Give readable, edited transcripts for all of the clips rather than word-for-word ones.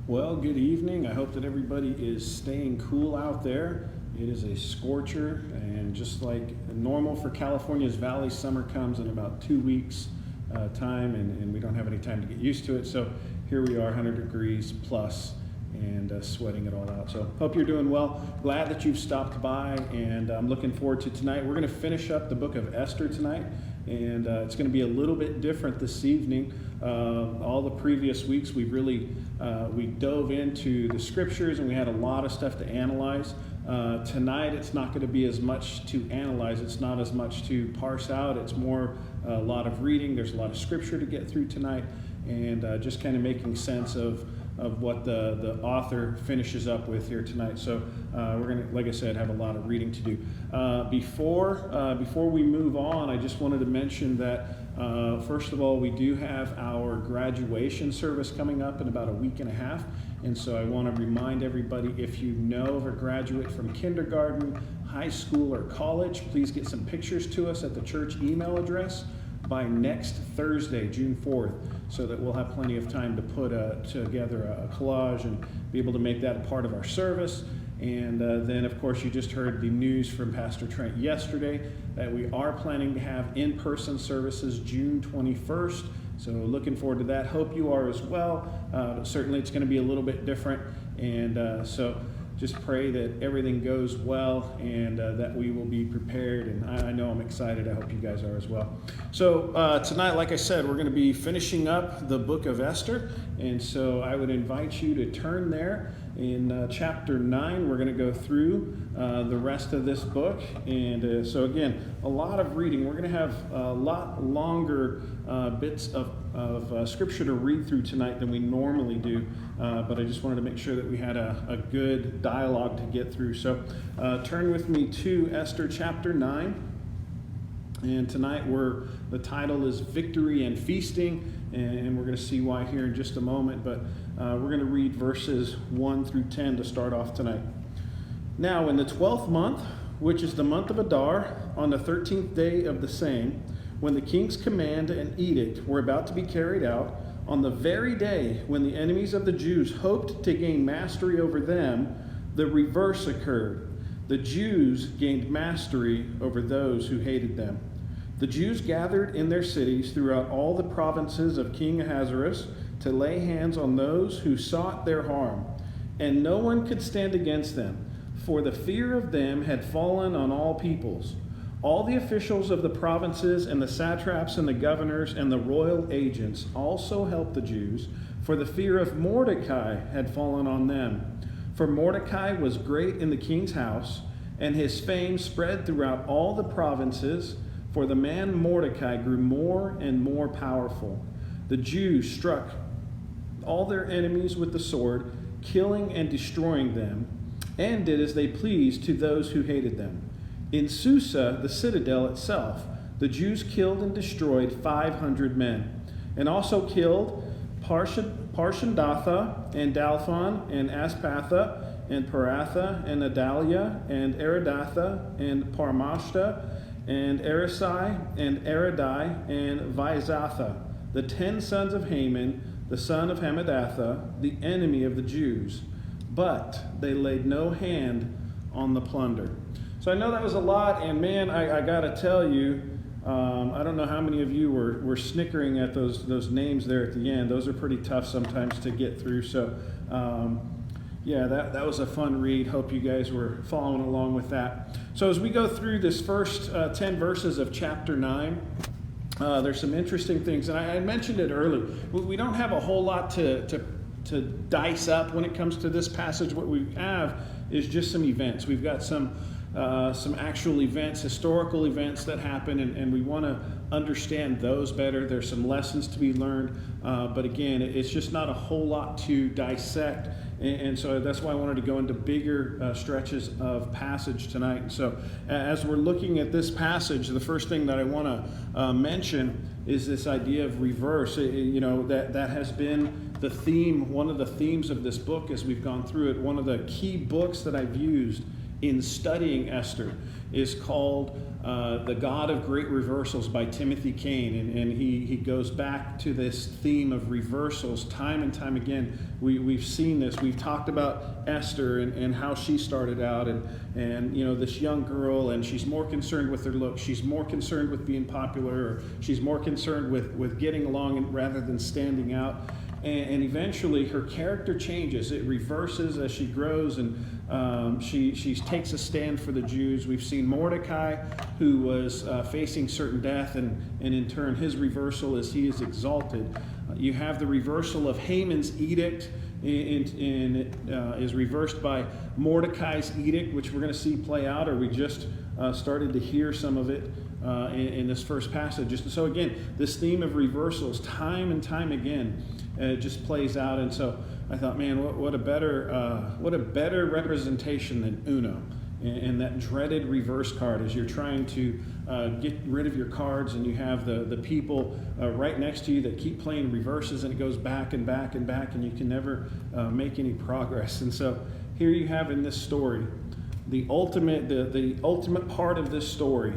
Well, good evening. I hope that everybody is staying cool out there. It is a scorcher, and just like normal for California's valley, summer comes in about 2 weeks time, and we don't have any time to get used to it. So here we are, 100 degrees plus, and sweating it all out. So hope you're doing well. Glad that you've stopped by, and I'm looking forward to tonight. We're going to finish up the book of Esther tonight, and it's going to be a little bit different this evening. All the previous weeks we dove into the scriptures, and we had a lot of stuff to analyze. Tonight it's not going to be as much to analyze. It's not as much to parse out. It's more a lot of reading. There's a lot of scripture to get through tonight, and just kind of making sense of what the author finishes up with here tonight. So we're going to, like I said, have a lot of reading to do. Before we move on, I just wanted to mention that first of all, we do have our graduation service coming up in about a week and a half. And so I want to remind everybody, if you know of a graduate from kindergarten, high school, or college, please get some pictures to us at the church email address by next Thursday, June 4th, so that we'll have plenty of time to put together a collage and be able to make that a part of our service. And then, of course, you just heard the news from Pastor Trent yesterday that we are planning to have in-person services June 21st. So looking forward to that. Hope you are as well. Certainly it's going to be a little bit different. And so just pray that everything goes well, and that we will be prepared. And I know I'm excited. I hope you guys are as well. So tonight, like I said, we're going to be finishing up the book of Esther. And so I would invite you to turn there. In chapter 9, we're going to go through the rest of this book. And so again, a lot of reading. We're going to have a lot longer bits of scripture to read through tonight than we normally do. But I just wanted to make sure that we had a good dialogue to get through. So turn with me to Esther chapter 9. And tonight the title is Victory and Feasting. And we're going to see why here in just a moment. But we're going to read verses 1 through 10 to start off tonight. Now, in the 12th month, which is the month of Adar, on the 13th day of the same, when the king's command and edict were about to be carried out, on the very day when the enemies of the Jews hoped to gain mastery over them, the reverse occurred. The Jews gained mastery over those who hated them. The Jews gathered in their cities throughout all the provinces of King Ahasuerus to lay hands on those who sought their harm, and no one could stand against them, for the fear of them had fallen on all peoples. All the officials of the provinces and the satraps and the governors and the royal agents also helped the Jews, for the fear of Mordecai had fallen on them. For Mordecai was great in the king's house, and his fame spread throughout all the provinces, for the man Mordecai grew more and more powerful. The Jews struck all their enemies with the sword, killing and destroying them, and did as they pleased to those who hated them. In Susa, the citadel itself, the Jews killed and destroyed 500 men, and also killed Parshandatha, and Dalphon, and Aspatha, and Paratha, and Adalia, and Aridatha, and Parmashta, and Erisai, and Aridai, and Vaizatha, the 10 sons of Haman, the son of Hammedatha, the enemy of the Jews. But they laid no hand on the plunder. So I know that was a lot, and man, I got to tell you, I don't know how many of you were snickering at those names there at the end. Those are pretty tough sometimes to get through. So yeah, that was a fun read. Hope you guys were following along with that. So as we go through this first 10 verses of chapter 9, there's some interesting things. And I mentioned it earlier. We don't have a whole lot to dice up when it comes to this passage. What we have is just some events. We've got some actual events, historical events that happen, and we want to understand those better. There's some lessons to be learned, but again, it's just not a whole lot to dissect, and so that's why I wanted to go into bigger stretches of passage tonight. And so as we're looking at this passage, the first thing that I want to mention is this idea of reverse. That has been the theme, one of the themes of this book as we've gone through it. One of the key books that I've used in studying Esther is called The God of Great Reversals by Timothy Kane. And he goes back to this theme of reversals time and time again. We've seen this. We've talked about Esther and how she started out and this young girl, and she's more concerned with her look. She's more concerned with being popular, or she's more concerned with getting along rather than standing out. And eventually her character changes. It reverses as she grows, and she takes a stand for the Jews. We've seen Mordecai, who was facing certain death, and in turn his reversal as he is exalted. You have the reversal of Haman's edict, and it is reversed by Mordecai's edict, which we're going to see play out, or we just started to hear some of it in this first passage. So again, this theme of reversals time and time again just plays out. And so I thought, man, what a better representation than Uno, and that dreaded reverse card as you're trying to get rid of your cards, and you have the people right next to you that keep playing reverses, and it goes back and back and back, and you can never make any progress. And so here you have in this story the ultimate part of this story,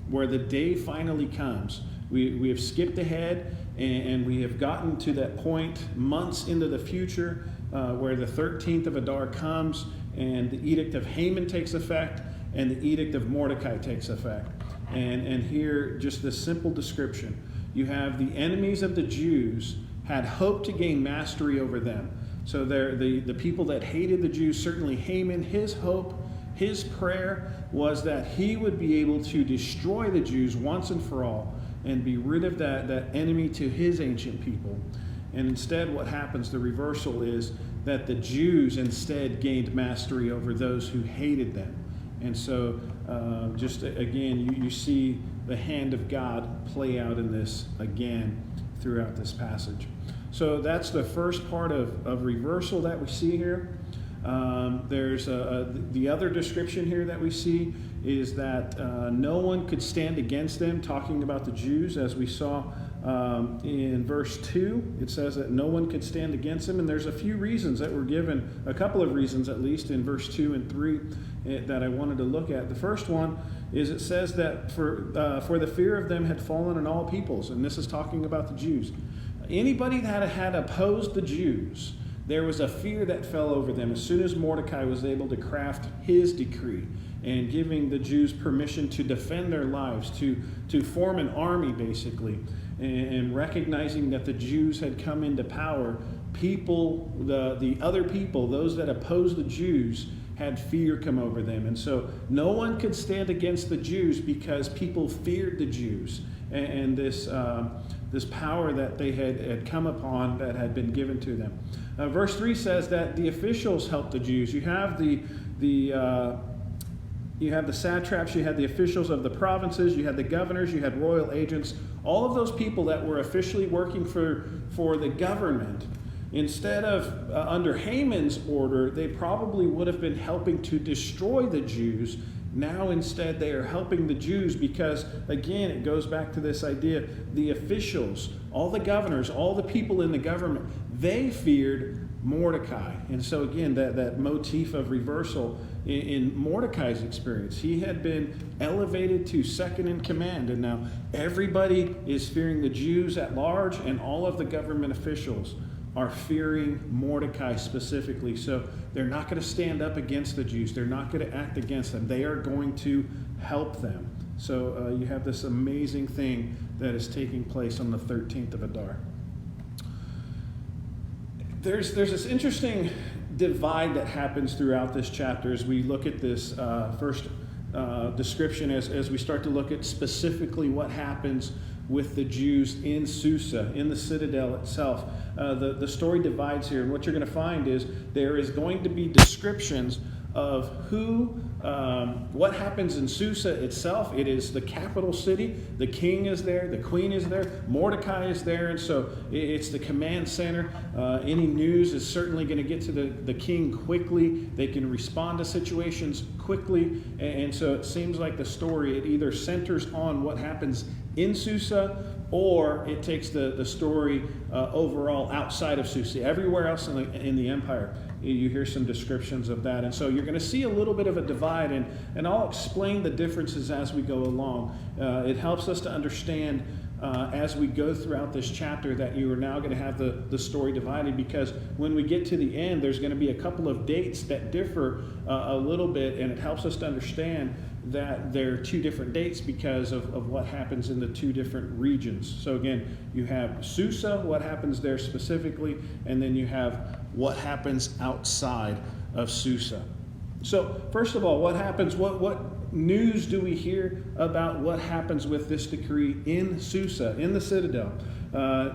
where the day finally comes. We have skipped ahead, and we have gotten to that point months into the future where the 13th of Adar comes, and the edict of Haman takes effect, and the edict of Mordecai takes effect. And here, just this simple description. You have the enemies of the Jews had hoped to gain mastery over them. So the people that hated the Jews, certainly Haman, his hope, his prayer was that he would be able to destroy the Jews once and for all and be rid of that enemy to his ancient people. And instead what happens, the reversal, is that the Jews instead gained mastery over those who hated them. And so just again, you see the hand of God play out in this again throughout this passage. So that's the first part of reversal that we see here. There's the other description here that we see is that no one could stand against them, talking about the Jews, as we saw in verse 2. It says that no one could stand against them, and there's a few reasons that were given, a couple of reasons at least, in verse 2 and 3 that I wanted to look at. The first one is it says that for the fear of them had fallen on all peoples, and this is talking about the Jews. Anybody that had opposed the Jews, there was a fear that fell over them as soon as Mordecai was able to craft his decree and giving the Jews permission to defend their lives, to form an army basically, and recognizing that the Jews had come into power. People, the other people, those that opposed the Jews, had fear come over them. And so no one could stand against the Jews because people feared the Jews and this power that they had come upon that had been given to them. Verse 3 says that the officials helped the Jews. You have the satraps, you had the officials of the provinces, you had the governors, you had royal agents, all of those people that were officially working for the government. Instead of under Haman's order, they probably would have been helping to destroy the Jews. Now instead they are helping the Jews because, again, it goes back to this idea, the officials, all the governors, all the people in the government, they feared Mordecai. And so again, that motif of reversal in Mordecai's experience, he had been elevated to second in command, and now everybody is fearing the Jews at large, and all of the government officials are fearing Mordecai specifically. So they're not going to stand up against the Jews. They're not going to act against them. They are going to help them. So you have this amazing thing that is taking place on the 13th of Adar. There's this interesting divide that happens throughout this chapter as we look at this first description, as we start to look at specifically what happens with the Jews in Susa, in the citadel itself. The story divides here, and what you're going to find is there is going to be descriptions of what happens in Susa itself. It is the capital city. The king is there. The queen is there. Mordecai is there. And so it's the command center. Any news is certainly going to get to the king quickly. They can respond to situations quickly. And so it seems like the story, it either centers on what happens in Susa, or it takes the story overall outside of Susa, everywhere else in the empire. you hear some descriptions of that. And so you're going to see a little bit of a divide, and I'll explain the differences as we go along. It helps us to understand as we go throughout this chapter that you are now going to have the story divided, because when we get to the end, there's going to be a couple of dates that differ a little bit, and it helps us to understand that there are two different dates because of what happens in the two different regions. So again, you have Susa, what happens there specifically, and then you have what happens outside of Susa. So first of all, what happens, what news do we hear about what happens with this decree in Susa, in the citadel?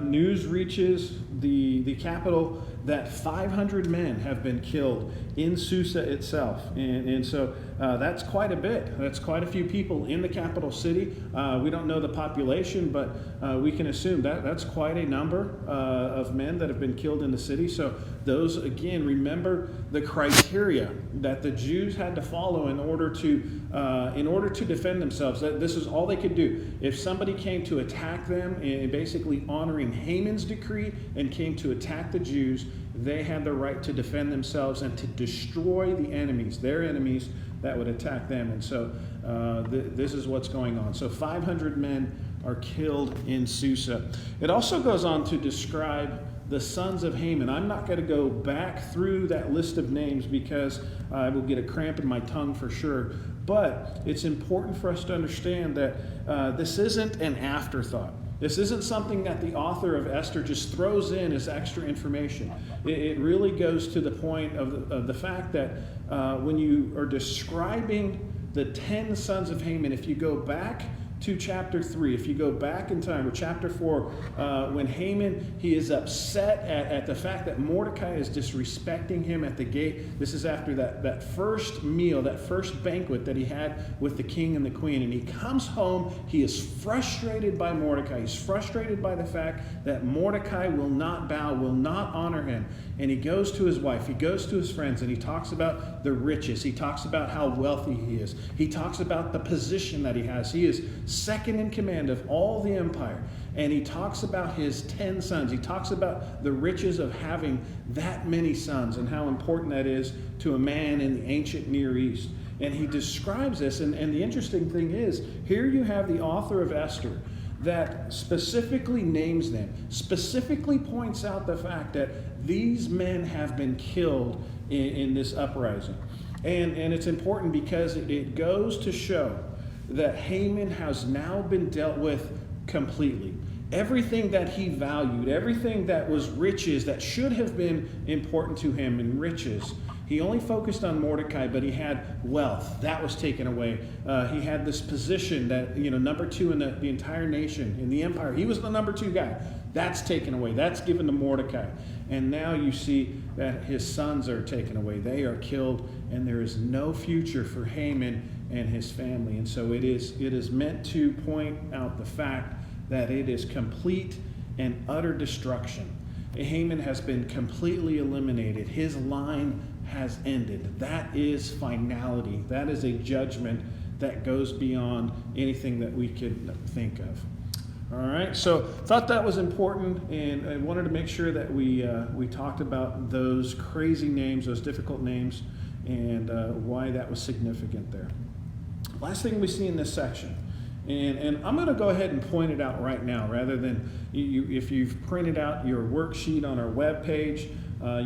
News reaches the capital that 500 men have been killed in Susa itself. And so that's quite a bit. That's quite a few people in the capital city. We don't know the population, but we can assume that's quite a number of men that have been killed in the city. So those, again, remember the criteria that the Jews had to follow in order to defend themselves. That this is all they could do. If somebody came to attack them, and basically honoring Haman's decree, and came to attack the Jews, they had the right to defend themselves and to destroy the enemies, their enemies that would attack them. And so this is what's going on. So 500 men are killed in Susa. It also goes on to describe the sons of Haman. I'm not going to go back through that list of names because I will get a cramp in my tongue for sure. But it's important for us to understand that this isn't an afterthought. This isn't something that the author of Esther just throws in as extra information. It really goes to the point of the fact that when you are describing the 10 sons of Haman, if you go back to chapter 3, if you go back in time, or chapter 4, when Haman, he is upset at the fact that Mordecai is disrespecting him at the gate. This is after that first meal, that first banquet that he had with the king and the queen. And he comes home, he is frustrated by Mordecai. He's frustrated by the fact that Mordecai will not bow, will not honor him. And he goes to his wife, he goes to his friends, and he talks about the riches. He talks about how wealthy he is. He talks about the position that he has. He is second in command of all the empire. And he talks about his 10 sons. He talks about the riches of having that many sons and how important that is to a man in the ancient Near East. And he describes this. And the interesting thing is, here you have the author of Esther that specifically names them, specifically points out the fact that these men have been killed in this uprising. And it's important because it goes to show that Haman has now been dealt with completely. Everything that he valued, everything that was riches, that should have been important to him in riches, he only focused on Mordecai, but he had wealth. That was taken away. He had this position that, number 2 in the entire nation, in the empire. He was the number 2 guy. That's taken away. That's given to Mordecai. And now you see that his sons are taken away. They are killed, and there is no future for Haman and his family. And so it is meant to point out the fact that it is complete and utter destruction. Haman has been completely eliminated. His line has ended. That is finality. That is a judgment that goes beyond anything that we could think of. All right, so thought that was important, and I wanted to make sure that we talked about those crazy names, those difficult names, and why that was significant there. Last thing we see in this section, and I'm going to go ahead and point it out right now, rather than if you've printed out your worksheet on our webpage,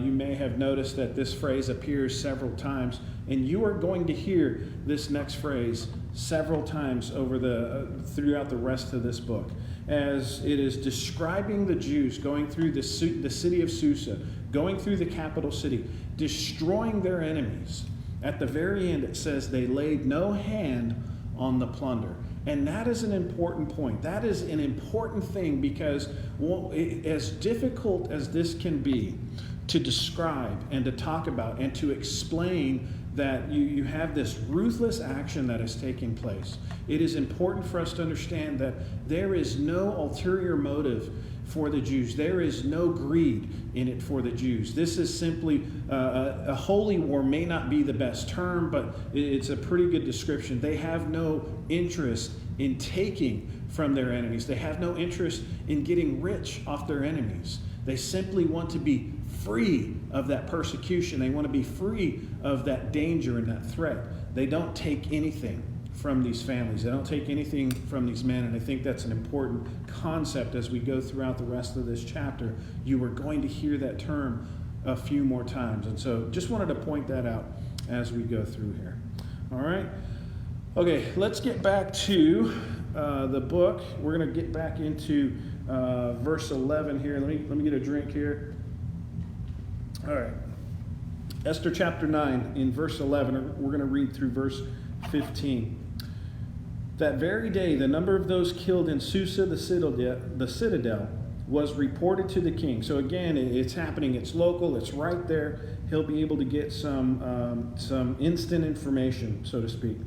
you may have noticed that this phrase appears several times, and you are going to hear this next phrase several times throughout the rest of this book, as it is describing the Jews going through the city of Susa, going through the capital city, destroying their enemies. At the very end, it says they laid no hand on the plunder. And that is an important point. That is an important thing, because as difficult as this can be to describe and to talk about and to explain that you have this ruthless action that is taking place, it is important for us to understand that there is no ulterior motive for the Jews. There is no greed in it for the Jews. This is simply a holy war. May not be the best term, but it's a pretty good description. They have no interest in taking from their enemies. They have no interest in getting rich off their enemies. They simply want to be free of that persecution. They want to be free of that danger and that threat. They don't take anything from these families. They don't take anything from these men. And I think that's an important concept as we go throughout the rest of this chapter. You are going to hear that term a few more times. And so just wanted to point that out as we go through here. All right. Okay, let's get back to the book. We're going to get back into verse 11 here. Let me get a drink here. All right. Esther chapter 9 in verse 11. We're going to read through verse 15. That very day, the number of those killed in Susa, the citadel, was reported to the king. So again, it's happening. It's local. It's right there. He'll be able to get some instant information, so to speak.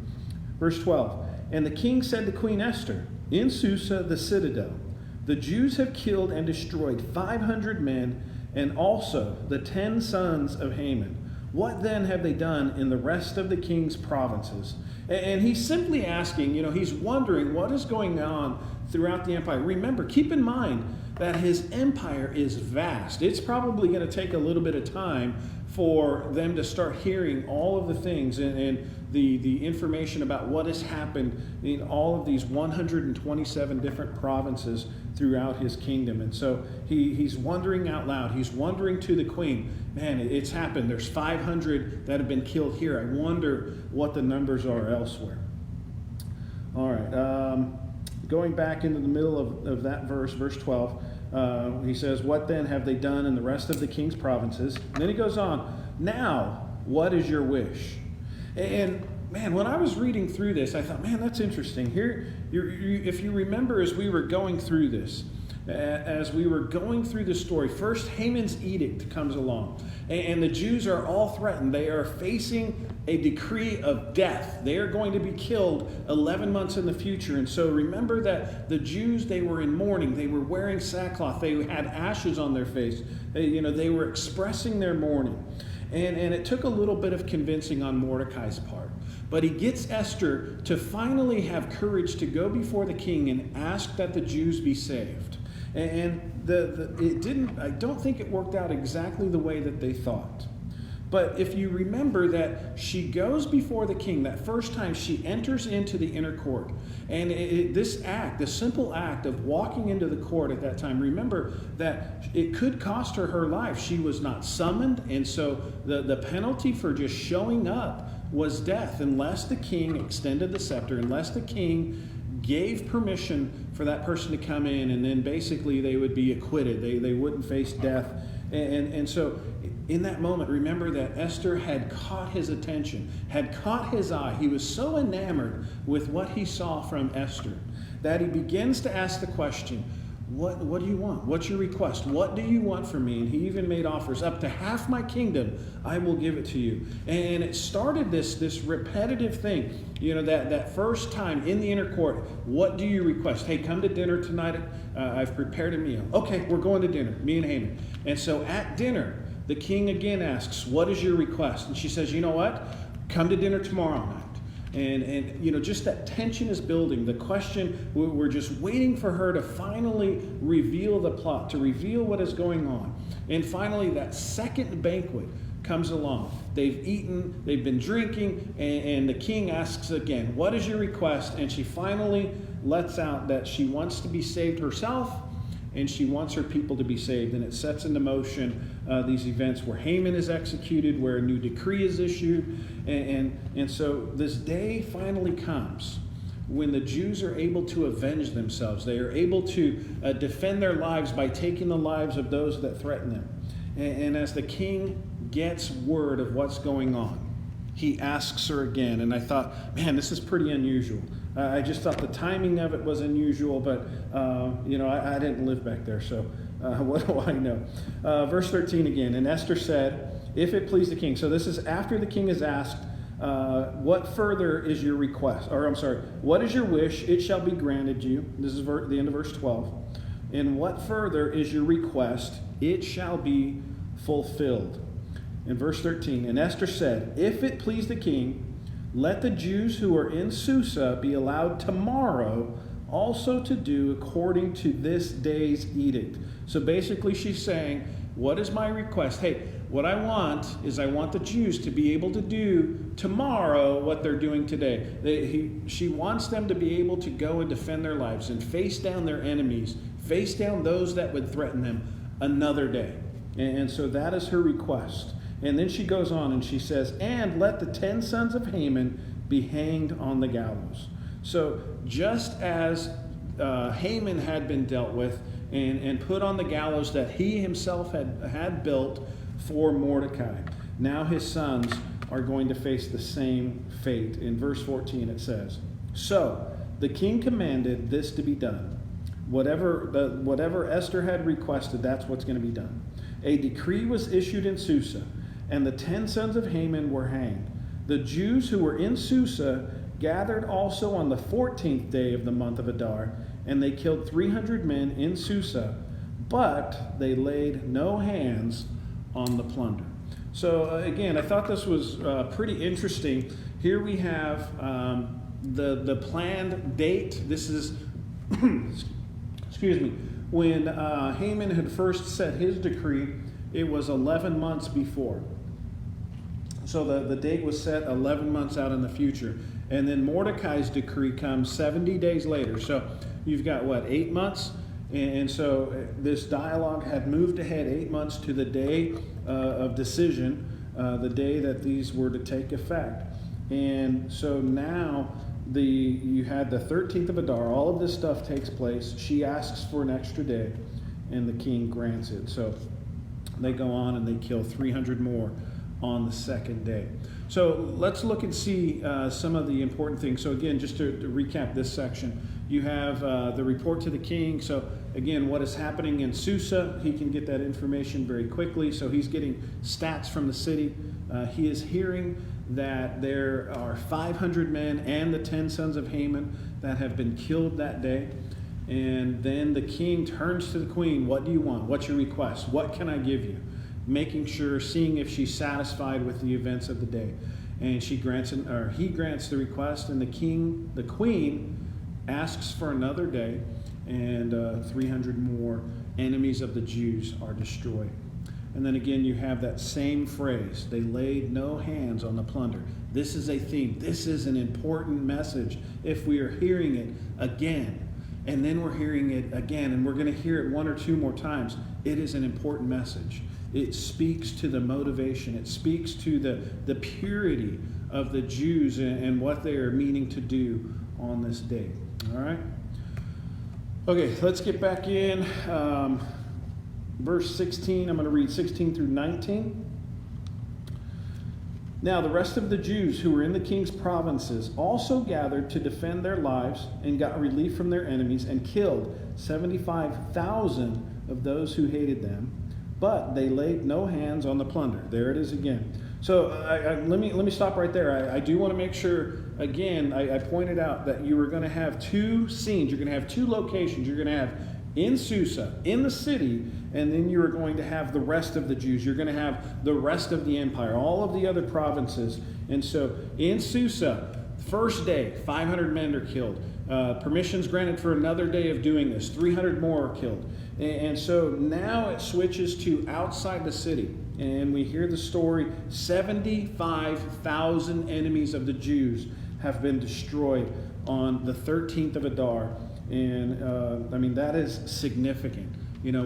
Verse 12. And the king said to Queen Esther, in Susa, the citadel, the Jews have killed and destroyed 500 men, and also the 10 sons of Haman. What then have they done in the rest of the king's provinces? And he's simply asking, he's wondering what is going on throughout the empire. Remember, keep in mind that his empire is vast. It's probably going to take a little bit of time for them to start hearing all of the things and the information about what has happened in all of these 127 different provinces throughout his kingdom. And so he's wondering out loud. He's wondering to the queen, man, it's happened. There's 500 that have been killed here. I wonder what the numbers are elsewhere. All right. Going back into the middle of that verse 12, he says, what then have they done in the rest of the king's provinces? And then he goes on, now, what is your wish? And man, when I was reading through this, I thought, man, that's interesting. Here, if you remember as we were going through this, story, first Haman's edict comes along, and the Jews are all threatened. They are facing a decree of death. They are going to be killed 11 months in the future. And so remember that the Jews, they were in mourning. They were wearing sackcloth. They had ashes on their face. They were expressing their mourning. And it took a little bit of convincing on Mordecai's part. But he gets Esther to finally have courage to go before the king and ask that the Jews be saved. And I don't think it worked out exactly the way that they thought. But if you remember that she goes before the king, that first time she enters into the inner court. And this simple act of walking into the court at that time, remember that it could cost her life. She was not summoned, and so the penalty for just showing up was death unless the king extended the scepter, unless the king gave permission for that person to come in, and then basically they would be acquitted. They wouldn't face death. And so in that moment, remember that Esther had caught his attention, had caught his eye. He was so enamored with what he saw from Esther that he begins to ask the question, what do you want? What's your request? What do you want from me? And he even made offers. Up to half my kingdom, I will give it to you. And it started this repetitive thing. That first time in the inner court, what do you request? Hey, come to dinner tonight. I've prepared a meal. Okay, we're going to dinner, me and Haman. And so at dinner, the king again asks, what is your request? And she says, you know what? Come to dinner tomorrow night. And just that tension is building. The question, we're just waiting for her to finally reveal the plot, to reveal what is going on. And finally, that second banquet comes along. They've eaten, they've been drinking, and the king asks again, what is your request? And she finally lets out that she wants to be saved herself, and she wants her people to be saved. And it sets into motion these events where Haman is executed, where a new decree is issued. And so this day finally comes when the Jews are able to avenge themselves. They are able to defend their lives by taking the lives of those that threaten them. And as the king gets word of what's going on, he asks her again. And I thought, man, this is pretty unusual. I just thought the timing of it was unusual, but, I didn't live back there, so what do I know? Verse 13 again, and Esther said, if it please the king. So this is after the king has asked, what further is your request? What is your wish? It shall be granted you. This is the end of verse 12. And what further is your request? It shall be fulfilled. In verse 13, and Esther said, if it please the king, let the Jews who are in Susa be allowed tomorrow also to do according to this day's edict. So basically she's saying, what is my request? Hey, what I want is I want the Jews to be able to do tomorrow what they're doing today. She wants them to be able to go and defend their lives and face down their enemies, face down those that would threaten them another day. And so that is her request. And then she goes on and she says, and let the 10 sons of Haman be hanged on the gallows. So just as Haman had been dealt with and put on the gallows that he himself had built for Mordecai, now his sons are going to face the same fate. In verse 14 it says, so the king commanded this to be done. Whatever Esther had requested, that's what's going to be done. A decree was issued in Susa, and the 10 sons of Haman were hanged. The Jews who were in Susa gathered also on the 14th day of the month of Adar, and they killed 300 men in Susa, but they laid no hands on the plunder. So again, I thought this was pretty interesting. Here we have the planned date. This is, excuse me, when Haman had first set his decree, it was 11 months before. So the date was set 11 months out in the future. And then Mordecai's decree comes 70 days later. So you've got, 8 months? And so this dialogue had moved ahead 8 months to the day of decision, the day that these were to take effect. And so now you had the 13th of Adar. All of this stuff takes place. She asks for an extra day, and the king grants it. So they go on and they kill 300 more on the second day. So let's look and see some of the important things. So again, just to recap this section, you have the report to the king. So again, what is happening in Susa, he can get that information very quickly. So he's getting stats from the city. He is hearing that there are 500 men and the 10 sons of Haman that have been killed that day. And then the king turns to the queen. What do you want? What's your request? What can I give you? Making sure, seeing if she's satisfied with the events of the day. And he grants the request, and the queen asks for another day, and 300 more enemies of the Jews are destroyed. And then again, you have that same phrase, they laid no hands on the plunder. This is a theme. This is an important message if we are hearing it again. And then we're hearing it again, and we're going to hear it one or two more times. It is an important message. It speaks to the motivation. It speaks to the purity of the Jews and what they are meaning to do on this day. All right? Okay, let's get back in. Verse 16, I'm going to read 16 through 19. Now the rest of the Jews who were in the king's provinces also gathered to defend their lives and got relief from their enemies and killed 75,000 of those who hated them. But they laid no hands on the plunder. There it is again. So let me stop right there. I do want to make sure, again, I pointed out that you were going to have two scenes. You're going to have two locations. You're going to have in Susa, in the city, and then you're going to have the rest of the Jews. You're going to have the rest of the empire, all of the other provinces. And so in Susa, first day, 500 men are killed. Permissions granted for another day of doing this. 300 more are killed. And so now it switches to outside the city. And we hear the story, 75,000 enemies of the Jews have been destroyed on the 13th of Adar. And that is significant. You know,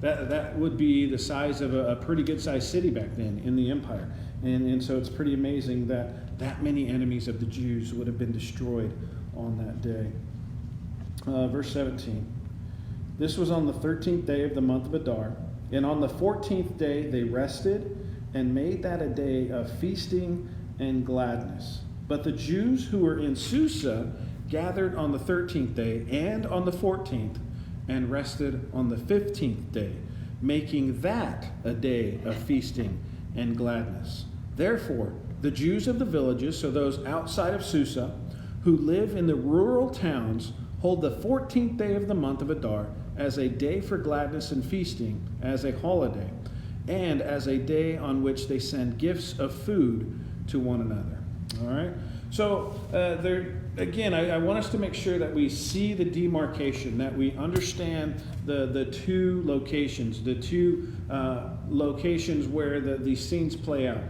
that would be the size of a pretty good sized city back then in the empire. And so it's pretty amazing that many enemies of the Jews would have been destroyed on that day. Verse 17. This was on the 13th day of the month of Adar. And on the 14th day they rested and made that a day of feasting and gladness. But the Jews who were in Susa gathered on the 13th day and on the 14th and rested on the 15th day, making that a day of feasting and gladness. Therefore, the Jews of the villages, so those outside of Susa, who live in the rural towns, hold the 14th day of the month of Adar as a day for gladness and feasting, as a holiday, and as a day on which they send gifts of food to one another. All right? So again, I want us to make sure that we see the demarcation, that we understand the two locations, locations where these scenes play out.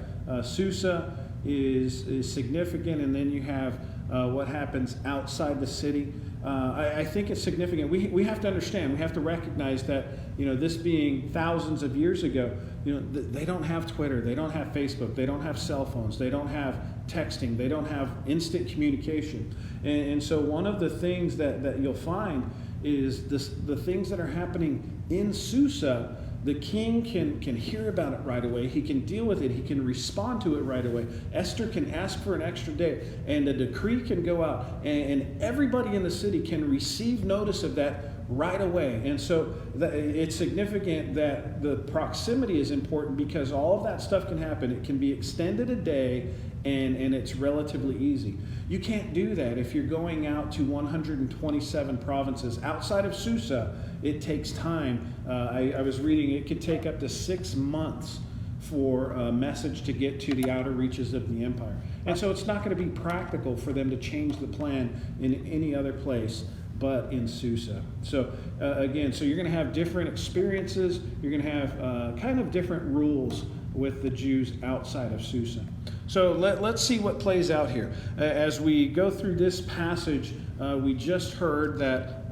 Susa is significant, and then you have what happens outside the city. I think it's significant. We have to understand, we have to recognize that, this being thousands of years ago, they don't have Twitter, they don't have Facebook, they don't have cell phones, they don't have texting, they don't have instant communication. And so one of the things that you'll find is the things that are happening in Susa. The king can hear about it right away. He can deal with it. He can respond to it right away. Esther can ask for an extra day, and a decree can go out, and everybody in the city can receive notice of that right away. And so it's significant that the proximity is important, because all of that stuff can happen. It can be extended a day, and it's relatively easy. You can't do that if you're going out to 127 provinces. Outside of Susa, it takes time. I was reading, it could take up to 6 months for a message to get to the outer reaches of the empire. And so it's not going to be practical for them to change the plan in any other place but in Susa. So again, so you're going to have different experiences. You're going to have kind of different rules with the Jews outside of Susa. So let's see what plays out here. As we go through this passage, we just heard that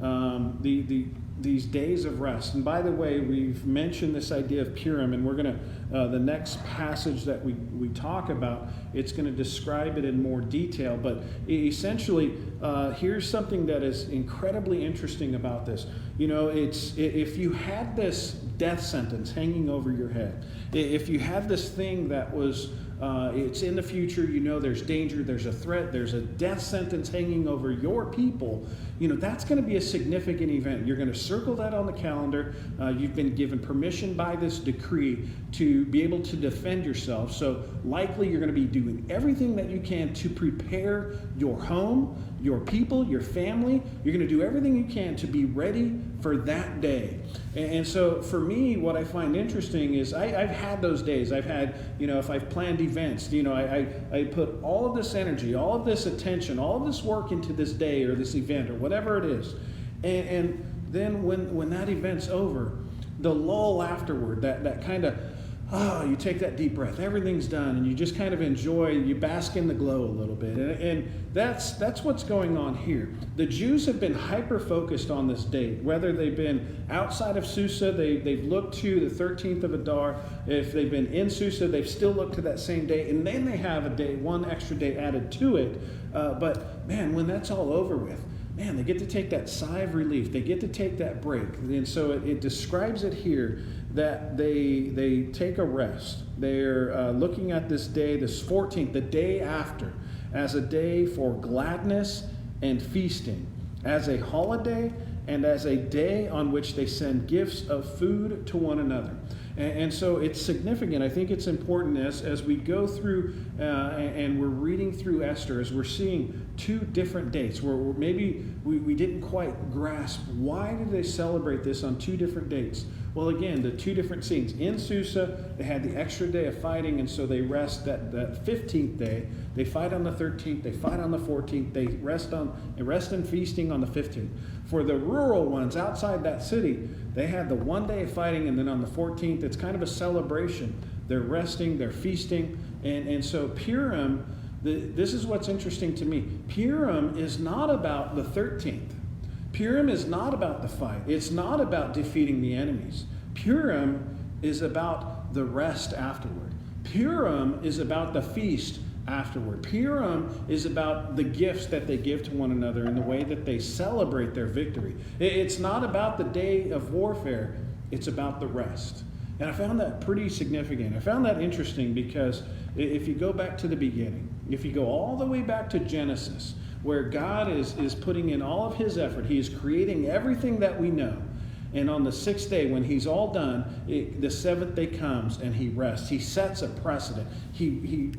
these days of rest. And by the way, we've mentioned this idea of Purim, and we're going to, the next passage that we talk about, it's going to describe it in more detail. But essentially, here's something that is incredibly interesting about this. If you had this death sentence hanging over your head, if you had this thing that was, it's in the future, there's danger, there's a threat, there's a death sentence hanging over your people, that's going to be a significant event. You're going to circle that on the calendar. You've been given permission by this decree to be able to defend yourself. So likely you're going to be doing everything that you can to prepare your home, your people, your family. You're going to do everything you can to be ready for that day. And so for me, what I find interesting is I've had those days. I've had, if I've planned events, I put all of this energy, all of this attention, all of this work into this day or this event or whatever it is. And then when that event's over, the lull afterward, that kind of, you take that deep breath, everything's done, and you just kind of enjoy, you bask in the glow a little bit. And that's what's going on here. The Jews have been hyper-focused on this date, whether they've been outside of Susa, they've looked to the 13th of Adar. If they've been in Susa, they've still looked to that same date, and then they have a day, one extra day added to it. But man, when that's all over with, man, they get to take that sigh of relief. They get to take that break. And so it describes it here that they take a rest. They're looking at this day, this 14th, the day after, as a day for gladness and feasting, as a holiday and as a day on which they send gifts of food to one another. And so it's significant. I think it's important as we go through and we're reading through Esther, as we're seeing two different dates where maybe we didn't quite grasp why did they celebrate this on two different dates. Well, again, the two different scenes. In Susa, they had the extra day of fighting, and so they rest that 15th day. They fight on the 13th, they fight on the 14th, they rest and feasting on the 15th. For the rural ones outside that city, they had the one day of fighting, and then on the 14th, it's kind of a celebration. They're resting, they're feasting, and so Purim, this is what's interesting to me. Purim is not about the 13th. Purim is not about the fight. It's not about defeating the enemies. Purim is about the rest afterward. Purim is about the feast afterward. Purim is about the gifts that they give to one another and the way that they celebrate their victory. It's not about the day of warfare. It's about the rest. And I found that pretty significant. I found that interesting because if you go back to the beginning, if you go all the way back to Genesis, where God is putting in all of his effort, he is creating everything that we know. And on the sixth day, when he's all done, the seventh day comes and he rests. He sets a precedent. He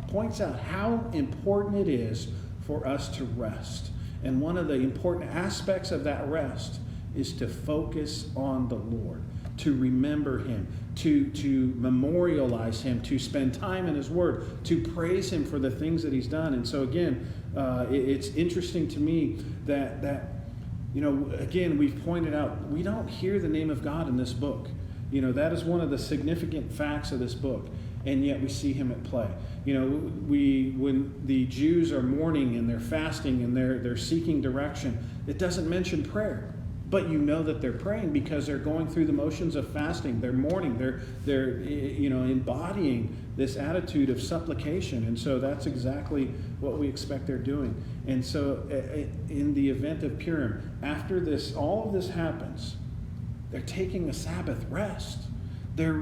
points out how important it is for us to rest. And one of the important aspects of that rest is to focus on the Lord. to remember him, to memorialize him, to spend time in his word, to praise him for the things that he's done. And so again, it's interesting to me that again, we've pointed out, we don't hear the name of God in this book. That is one of the significant facts of this book, and yet we see him at play. When the Jews are mourning and they're fasting and they're seeking direction, it doesn't mention prayer. But that they're praying because they're going through the motions of fasting. They're mourning. They're embodying this attitude of supplication. And so that's exactly what we expect they're doing. And so in the event of Purim, after all of this happens, they're taking a Sabbath rest. They're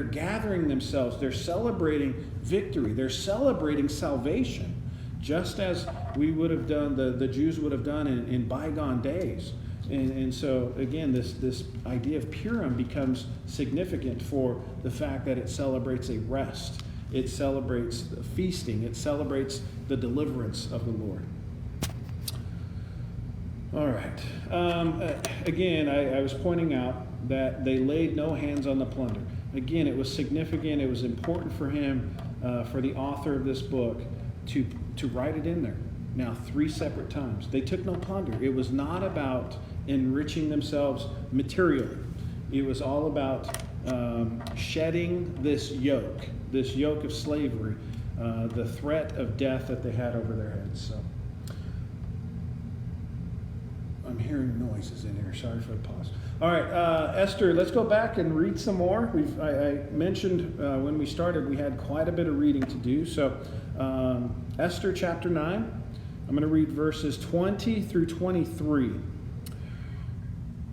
gathering themselves. They're celebrating victory. They're celebrating salvation, just as we would have done, the Jews would have done in bygone days. And so, again, this idea of Purim becomes significant for the fact that it celebrates a rest. It celebrates feasting. It celebrates the deliverance of the Lord. All right. Again, I was pointing out that they laid no hands on the plunder. Again, it was significant. It was important for him, for the author of this book, to write it in there. Now, 3 separate times. They took no plunder. It was not about enriching themselves materially. It was all about shedding this yoke of slavery, the threat of death that they had over their heads. So, I'm hearing noises in here. Sorry for the pause. All right, Esther, let's go back and read some more. I mentioned when we started we had quite a bit of reading to do. So, Esther chapter 9. I'm going to read verses 20 through 23.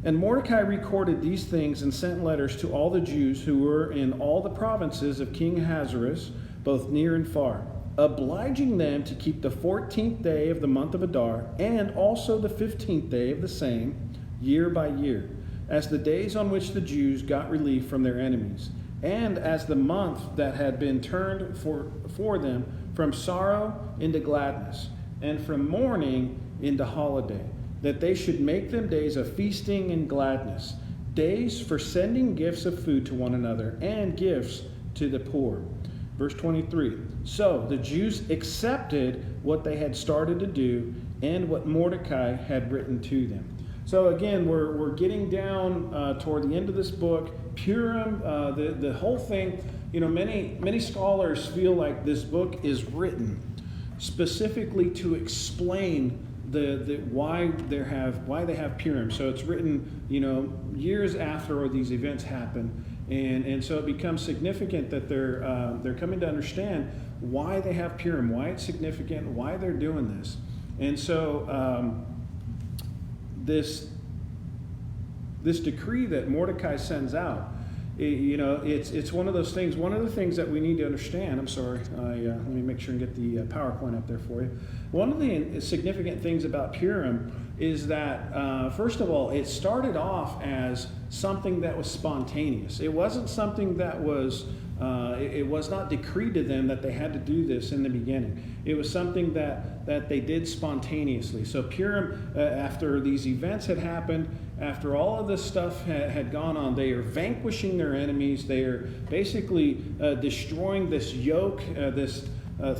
And Mordecai recorded these things and sent letters to all the Jews who were in all the provinces of King Ahasuerus, both near and far, obliging them to keep the 14th day of the month of Adar, and also the 15th day of the same, year by year, as the days on which the Jews got relief from their enemies, and as the month that had been turned for them from sorrow into gladness, and from mourning into holiday, that they should make them days of feasting and gladness, days for sending gifts of food to one another, and gifts to the poor. Verse 23, so the Jews accepted what they had started to do and what Mordecai had written to them. So again, we're getting down toward the end of this book. Purim, the whole thing, many scholars feel like this book is written specifically to explain why they have Purim. So it's written, years after these events happen, and so it becomes significant that they're coming to understand why they have Purim, why it's significant, why they're doing this, and so this decree that Mordecai sends out. It's one of those things. One of the things that we need to understand. I'm sorry. Let me make sure and get the PowerPoint up there for you. One of the significant things about Purim is that, first of all, it started off as something that was spontaneous. It wasn't something that was. It was not decreed to them that they had to do this in the beginning. It was something that they did spontaneously. So Purim, after these events had happened, after all of this stuff had gone on, they are vanquishing their enemies. They are basically destroying this yoke, this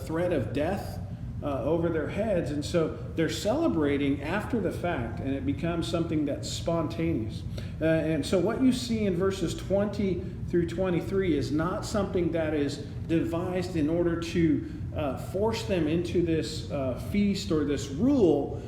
threat of death over their heads. And so they're celebrating after the fact, and it becomes something that's spontaneous. And so what you see in verses 20 through 23 is not something that is devised in order to force them into this feast or this rule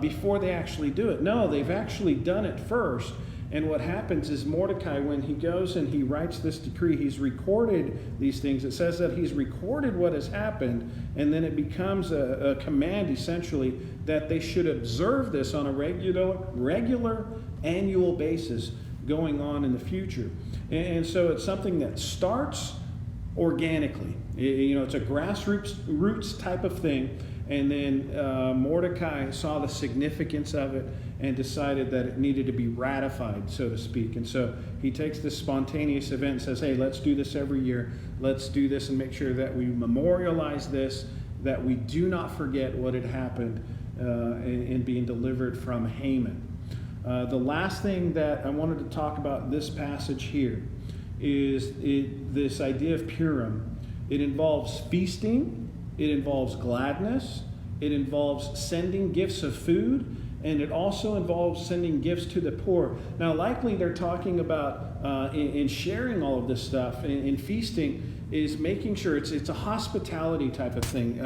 before they actually do it. No, they've actually done it first. And what happens is Mordecai, when he goes and he writes this decree, he's recorded these things. It says that he's recorded what has happened, and then it becomes a command, essentially, that they should observe this on a regular annual basis going on in the future. And so it's something that starts organically. It's a grassroots type of thing. And then Mordecai saw the significance of it and decided that it needed to be ratified, so to speak. And so he takes this spontaneous event and says, hey, let's do this every year. Let's do this and make sure that we memorialize this, that we do not forget what had happened in being delivered from Haman. The last thing that I wanted to talk about in this passage here is this idea of Purim. It involves feasting, it involves gladness, it involves sending gifts of food, and it also involves sending gifts to the poor. Now, likely they're talking about in sharing all of this stuff, in feasting, is making sure it's a hospitality type of thing.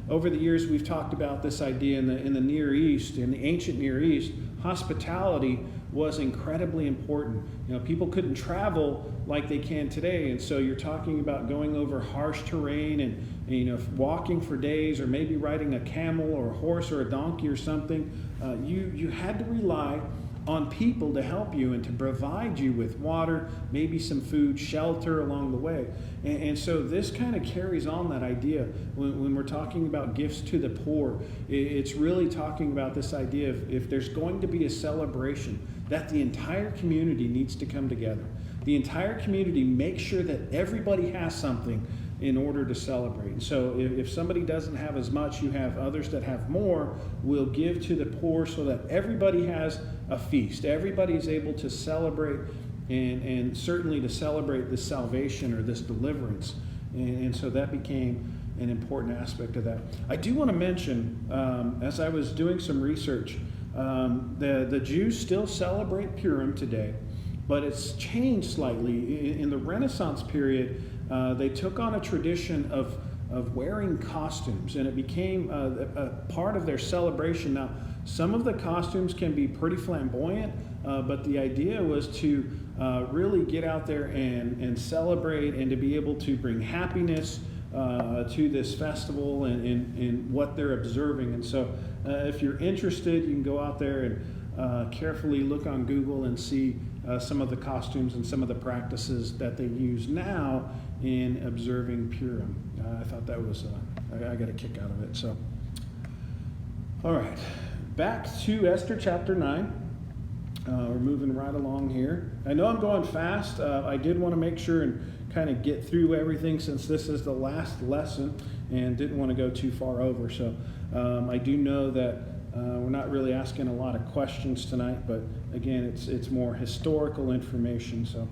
Over the years we've talked about this idea in the Near East, in the ancient Near East, hospitality was incredibly important. People couldn't travel like they can today, and so you're talking about going over harsh terrain and walking for days, or maybe riding a camel or a horse or a donkey or something. You had to rely on people to help you and to provide you with water, maybe some food, shelter along the way. And so this kind of carries on that idea when we're talking about gifts to the poor. It's really talking about this idea of, if there's going to be a celebration, that the entire community needs to come together. The entire community makes sure that everybody has something in order to celebrate. And so if somebody doesn't have as much, you have others that have more, will give to the poor so that everybody has a feast. Everybody is able to celebrate, and certainly to celebrate this salvation or this deliverance. And so that became an important aspect of that. I do want to mention, as I was doing some research, the Jews still celebrate Purim today, but it's changed slightly. In the Renaissance period, they took on a tradition of wearing costumes, and it became a part of their celebration. Now, some of the costumes can be pretty flamboyant, but the idea was to really get out there and celebrate, and to be able to bring happiness to this festival and what they're observing. And so if you're interested, you can go out there and carefully look on Google and see some of the costumes and some of the practices that they use now in observing Purim. I thought that was, I got a kick out of it. So, all right, back to Esther chapter 9. We're moving right along here. I know I'm going fast. I did want to make sure and kind of get through everything, since this is the last lesson, and didn't want to go too far over. So I do know that we're not really asking a lot of questions tonight, but again, it's more historical information. So,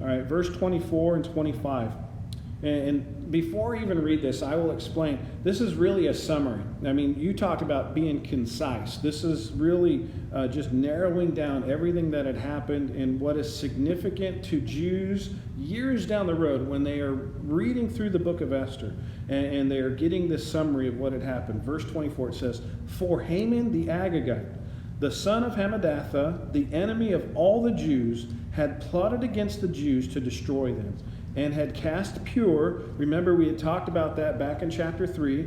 all right, verse 24 and 25. And before I even read this, I will explain. This is really a summary. I mean, you talked about being concise. This is really just narrowing down everything that had happened and what is significant to Jews years down the road when they are reading through the book of Esther, and they are getting this summary of what had happened. Verse 24, it says, "For Haman the Agagite, the son of Hammedatha, the enemy of all the Jews, had plotted against the Jews to destroy them, and had cast pure." Remember, we had talked about that back in chapter 3.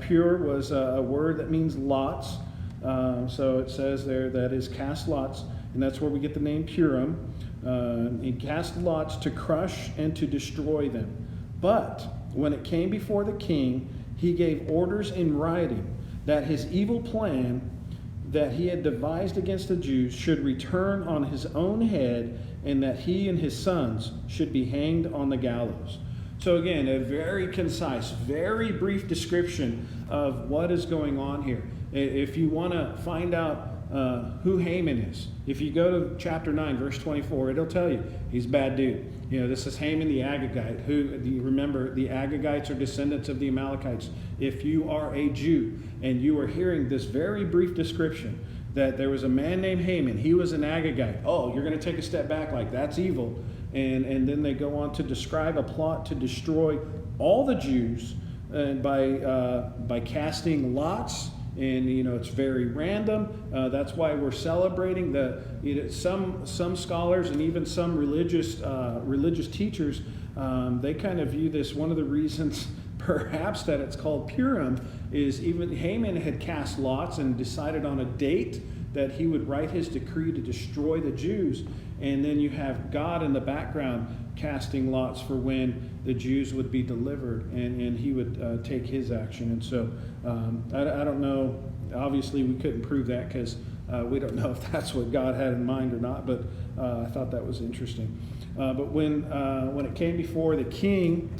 Pure was a word that means lots. So it says there that is cast lots, and that's where we get the name Purim. He cast lots to crush and to destroy them. But when it came before the king, he gave orders in writing that his evil plan that he had devised against the Jews should return on his own head, and that he and his sons should be hanged on the gallows. So again, a very concise, very brief description of what is going on here. If you want to find out who Haman is, if you go to chapter 9, verse 24, it'll tell you he's a bad dude. This is Haman the Agagite, who, remember, the Agagites are descendants of the Amalekites. If you are a Jew and you are hearing this very brief description that there was a man named Haman, he was an Agagite. Oh, you're going to take a step back, like that's evil. And then they go on to describe a plot to destroy all the Jews by casting lots. And it's very random. That's why we're celebrating some scholars and even some religious teachers. They kind of view this. One of the reasons, perhaps, that it's called Purim is even Haman had cast lots and decided on a date that he would write his decree to destroy the Jews. And then you have God in the background casting lots for when the Jews would be delivered, and he would take his action. And so I don't know. Obviously, we couldn't prove that because we don't know if that's what God had in mind or not, but I thought that was interesting. But when it came before the king,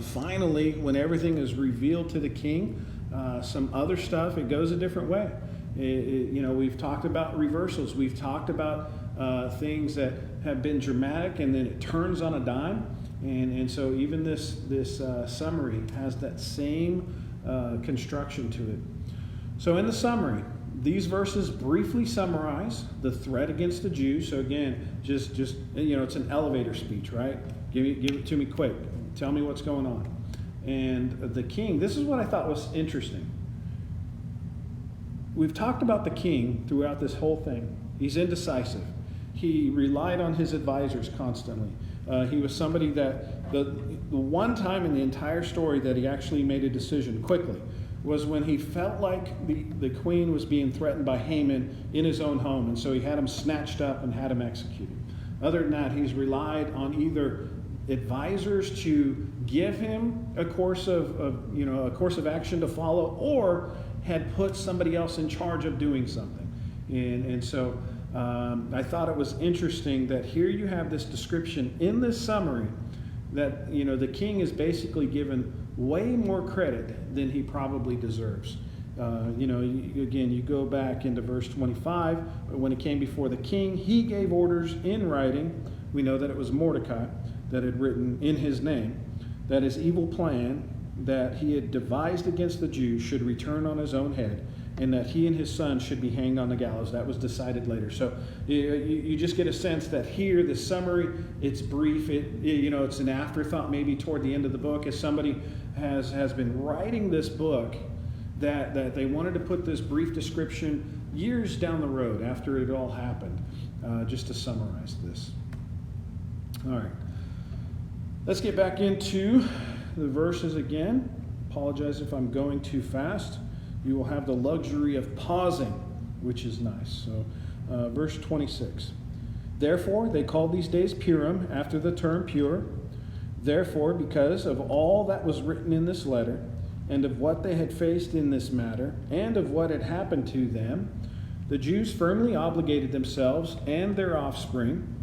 finally, when everything is revealed to the king, some other stuff, it goes a different way. We've talked about reversals. We've talked about things that have been dramatic and then it turns on a dime. And so even this summary has that same construction to it. So in the summary, these verses briefly summarize the threat against the Jews. So again, just it's an elevator speech, right? Give it to me quick. Tell me what's going on. And the king, this is what I thought was interesting. We've talked about the king throughout this whole thing. He's indecisive. He relied on his advisors constantly. He was somebody that the one time in the entire story that he actually made a decision quickly was when he felt like the queen was being threatened by Haman in his own home, and so he had him snatched up and had him executed. Other than that, he's relied on either advisors to give him a course of action to follow, or had put somebody else in charge of doing something. And so I thought it was interesting that here you have this description in this summary that the king is basically given way more credit than he probably deserves. Again, you go back into verse 25, but when it came before the king, he gave orders in writing. We know that it was Mordecai that had written in his name that his evil plan that he had devised against the Jews should return on his own head, and that he and his son should be hanged on the gallows. That was decided later. So you just get a sense that here, the summary, it's brief. It's an afterthought maybe toward the end of the book, as somebody has been writing this book, that they wanted to put this brief description years down the road after it all happened, just to summarize this. All right. Let's get back into the verses again. Apologize if I'm going too fast. You will have the luxury of pausing, which is nice. So, verse 26. Therefore, they called these days Purim, after the term pure. Therefore, because of all that was written in this letter, and of what they had faced in this matter, and of what had happened to them, the Jews firmly obligated themselves and their offspring,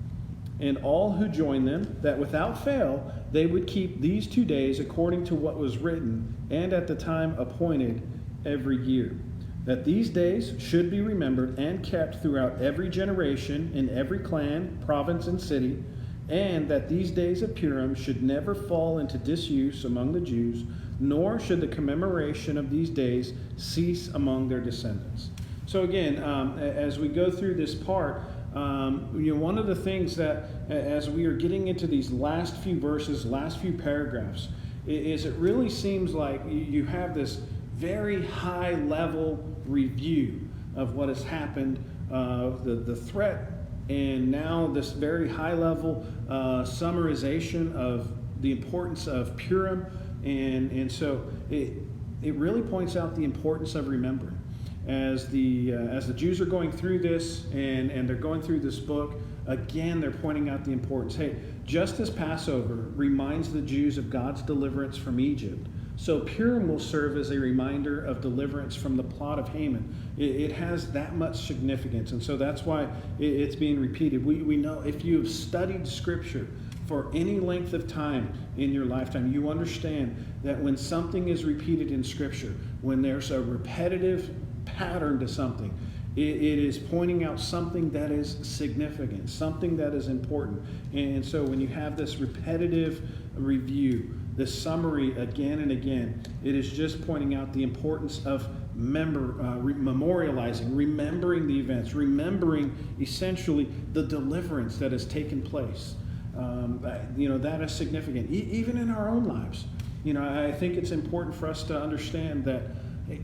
and all who joined them, that without fail they would keep these 2 days according to what was written, and at the time appointed every year, that these days should be remembered and kept throughout every generation, in every clan, province, and city, and that these days of Purim should never fall into disuse among the Jews, nor should the commemoration of these days cease among their descendants. So again, as we go through this part, one of the things that, as we are getting into these last few verses, last few paragraphs, is it really seems like you have this very high level review of what has happened, the threat, and now this very high level summarization of the importance of Purim, and so it really points out the importance of remembering. As the Jews are going through this and they're going through this book, again they're pointing out the importance. Hey, just as Passover reminds the Jews of God's deliverance from Egypt, so Purim will serve as a reminder of deliverance from the plot of Haman. It has that much significance, and so that's why it's being repeated. We know if you have studied Scripture for any length of time in your lifetime, you understand that when something is repeated in Scripture, when there's a repetitive pattern to something, it is pointing out something that is significant, something that is important. And so when you have this repetitive review, this summary again and again, it is just pointing out the importance of memorializing, remembering the events, remembering essentially the deliverance that has taken place. That is significant, even in our own lives. I think it's important for us to understand that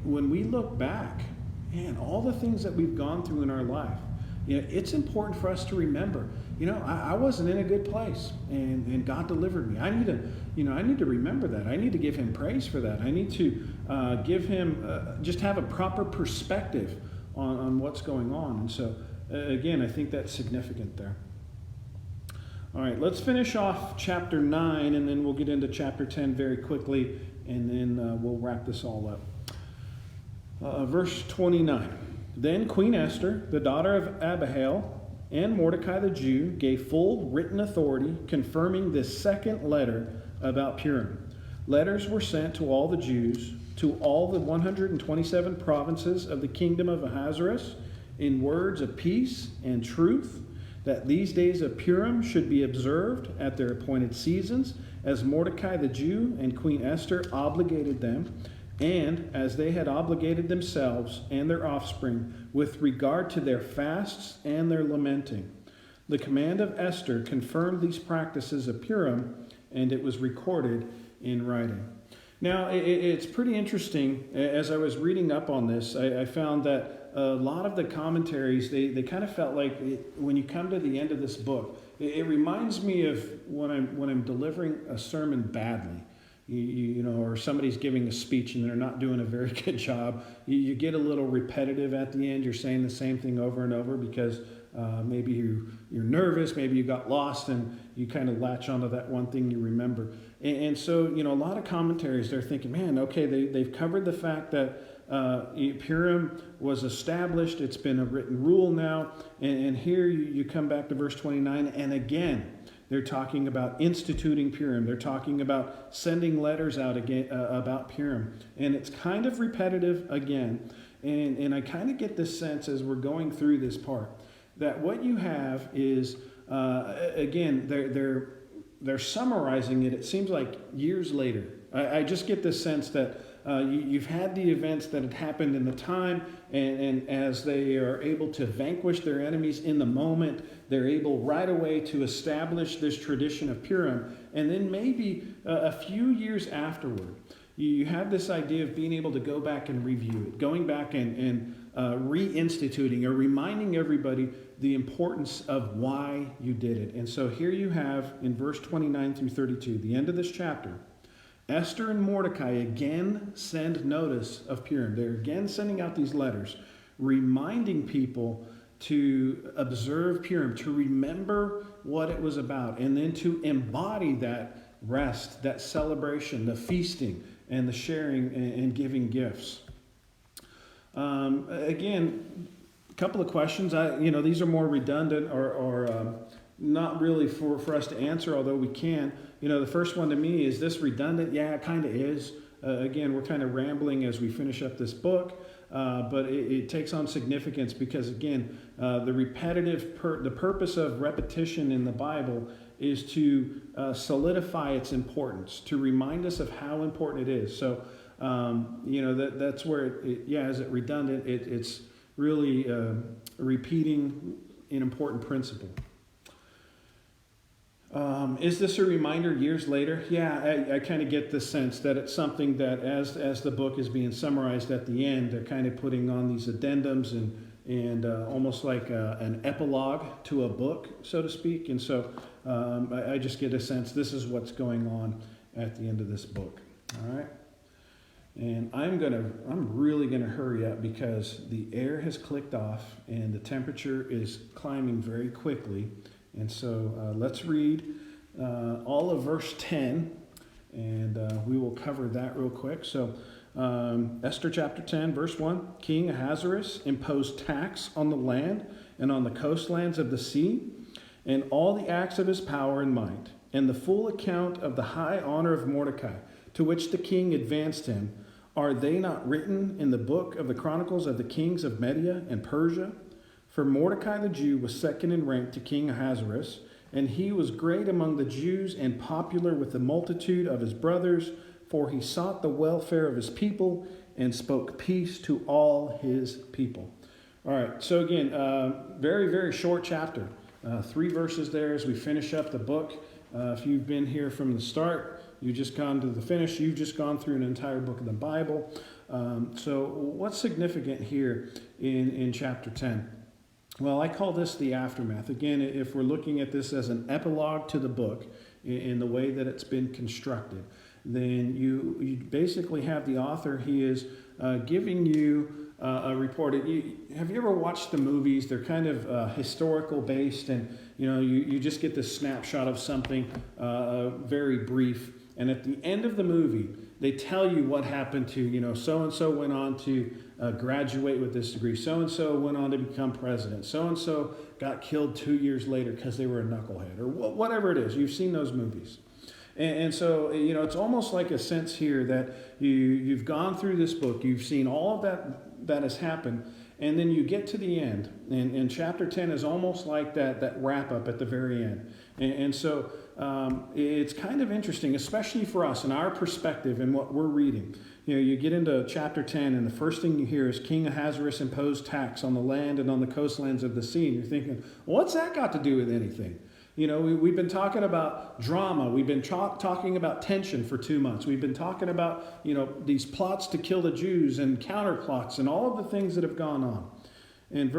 when we look back, man, all the things that we've gone through in our life, it's important for us to remember, I wasn't in a good place, and God delivered me. I need to remember that. I need to give him praise for that. I need to give him, just have a proper perspective on what's going on. And so, again, I think that's significant there. All right, let's finish off chapter 9, and then we'll get into chapter 10 very quickly, and then we'll wrap this all up. Verse 29. Then Queen Esther, the daughter of Abihail, and Mordecai the Jew gave full written authority confirming this second letter about Purim. letters were sent to all the Jews, to all the 127 provinces of the kingdom of Ahasuerus, in words of peace and truth, that these days of Purim should be observed at their appointed seasons, as Mordecai the Jew and Queen Esther obligated them, and as they had obligated themselves and their offspring with regard to their fasts and their lamenting. The command of Esther confirmed these practices of Purim, and it was recorded in writing. Now, it's pretty interesting. As I was reading up on this, I found that a lot of the commentaries, they kind of felt like when you come to the end of this book, it reminds me of when I'm delivering a sermon badly. You know, or somebody's giving a speech and they're not doing a very good job. You get a little repetitive at the end. You're saying the same thing over and over because maybe you're nervous, maybe you got lost, and you kind of latch onto that one thing you remember. And so, you know, a lot of commentaries, they're thinking, man, okay, they've covered the fact that Purim was established. It's been a written rule now. And here you come back to verse 29, and again, they're talking about instituting Purim. They're talking about sending letters out again about Purim. And it's kind of repetitive again. And I kind of get this sense as we're going through this part that what you have is, again, they're summarizing it. It seems like years later. I just get this sense that you've had the events that had happened in the time, and as they are able to vanquish their enemies in the moment, they're able right away to establish this tradition of Purim. And then maybe a few years afterward, you have this idea of being able to go back and review it, going back and reinstituting or reminding everybody the importance of why you did it. And so here you have in verse 29 through 32, the end of this chapter, Esther and Mordecai again send notice of Purim. They're again sending out these letters, reminding people to observe Purim, to remember what it was about, and then to embody that rest, that celebration, the feasting, and the sharing and giving gifts. Again, a couple of questions. These are more redundant or not really for us to answer, although we can. The first one to me, is this redundant? Yeah, it kind of is. Again, we're kind of rambling as we finish up this book, but it takes on significance because, again, the purpose of repetition in the Bible is to solidify its importance, to remind us of how important it is. So, that's where is it redundant? It's really repeating an important principle. Is this a reminder years later? Yeah, I kind of get the sense that it's something that as the book is being summarized at the end, they're kind of putting on these addendums and almost like an epilogue to a book, so to speak. And so I just get a sense this is what's going on at the end of this book. All right. And I'm really gonna hurry up because the air has clicked off and the temperature is climbing very quickly. And so let's read all of verse 10, and we will cover that real quick. So Esther chapter 10, verse 1, King Ahasuerus imposed tax on the land and on the coastlands of the sea, and all the acts of his power and might, and the full account of the high honor of Mordecai, to which the king advanced him. Are they not written in the book of the chronicles of the kings of Media and Persia? For Mordecai the Jew was second in rank to King Ahasuerus, and he was great among the Jews and popular with the multitude of his brothers, for he sought the welfare of his people and spoke peace to all his people. All right, so again, very, very short chapter. 3 verses there as we finish up the book. If you've been here from the start, you've just gone to the finish, you've just gone through an entire book of the Bible. So what's significant here in chapter 10? Well, I call this the aftermath. Again, if we're looking at this as an epilogue to the book in the way that it's been constructed, then you basically have the author, he is giving you a report. Have you ever watched the movies? They're kind of historical based, and you just get this snapshot of something very brief. And at the end of the movie, they tell you what happened to, so-and-so went on to graduate with this degree. So-and-so went on to become president. So-and-so got killed 2 years later because they were a knucklehead or whatever it is. You've seen those movies. And so, it's almost like a sense here that you've gone through this book, you've seen all of that has happened, and then you get to the end. And chapter 10 is almost like that wrap up at the very end. And so it's kind of interesting, especially for us in our perspective and what we're reading. You get into chapter 10, and the first thing you hear is King Ahasuerus imposed tax on the land and on the coastlands of the sea. And you're thinking, what's that got to do with anything? We've been talking about drama. We've been talking about tension for 2 months. We've been talking about, these plots to kill the Jews and counterplots and all of the things that have gone on. And